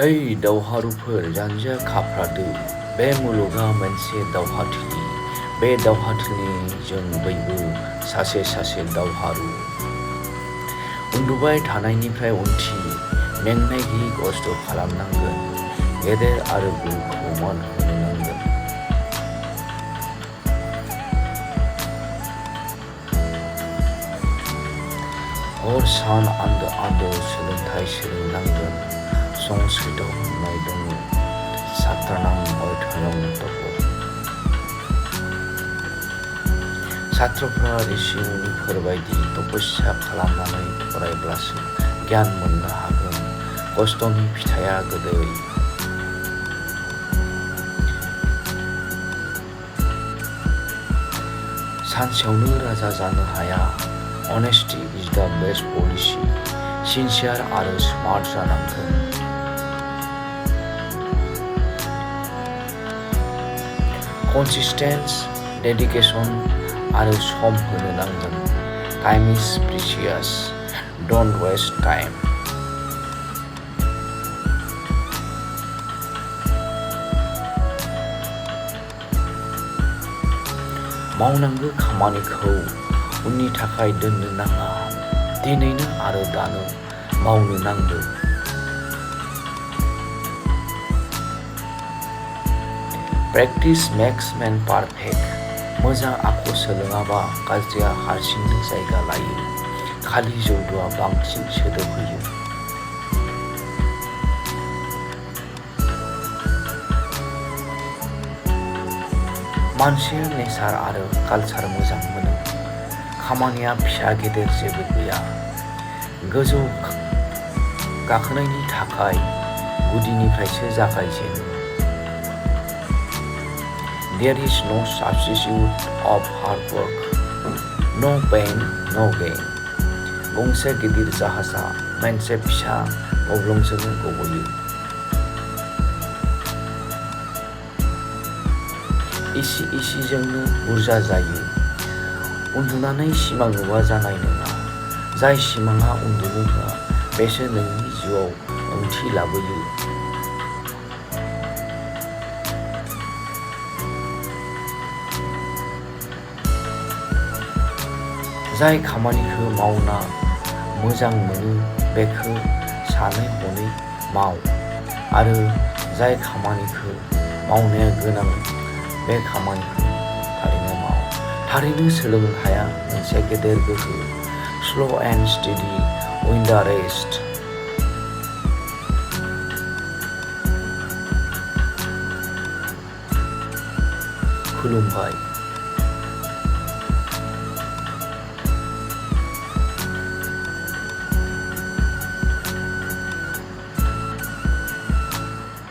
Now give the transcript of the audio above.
ओइ दावहारुफोर जानजिया खाफ्रादो बे मुलुगा मोनसे दावहाथिलि बे दावहाथिलिनि जों बयबो सासे सासे दावहारु उन्दुबाय थानायनिफ्राय उनथि मेंनाय गैयै खस्थ' खालामनांगोन गेदेर आरो गुरुखौ मान होनो नांगोन हर सान आन्दो सोलोंथाइ सोलोंनांगोन संस्कृतआव होननाय दङ सात्रानां अध्ययनं तप छात्रफ्रा ऋषि मुनिफोरबायदि तपस्या खालामनानै फरायब्लासो गियान मोननो हागोन खस्थ'नि फिथाइया गोदै सानसेयावनो राजा जानो हाया Honesty is the best policy. Sincere आरो स्मार्ट जानांगोन Consistency, dedication आरो सम होनो नांगोन Time is precious. Don't waste time. मावनांगौ खामानिखौ उननि थाखाय दोननो नाङा दिनैनो आरो दानो मावनो नांगौ प्रेक्टिस मेक्स मेन पारफेक्ट मोजां आखु सोलोङाबा गाज्रिया हारसिंनो जायगा लायो खालि जौदुआ बांसिन सोदोब होयो मानसिया नेचार आरो कालचार मोजां मोनो खामानिया फिसा गेदेर जेबो गैया गोजौ गाखोनायनि थाखाय गुदिनिफ्रायसो जागायजेनो There is no substitute of hard work No pain, no gain गंसे गिदिर जाहाजा मोनसे फिसा गब्लंजोंनो गबोयो इसिजोंनो बुरजा जायो उन्दुनानै सिमां नुवा जानाय नङा जाय सिमाङा उन्दुनो होआ बेसो नोंनि जिउआव ओंथि लाबोयो जाय खामानिखौ मावना मोजां मोनो बेखौ सानै हनै माव आरो जाय खामानिखौ मावनाया गोनां बे खामानिखौ थारैनो सोलोंथाइया मोनसे गेदेर गोहो Slow and steady win the race खुलुमबाय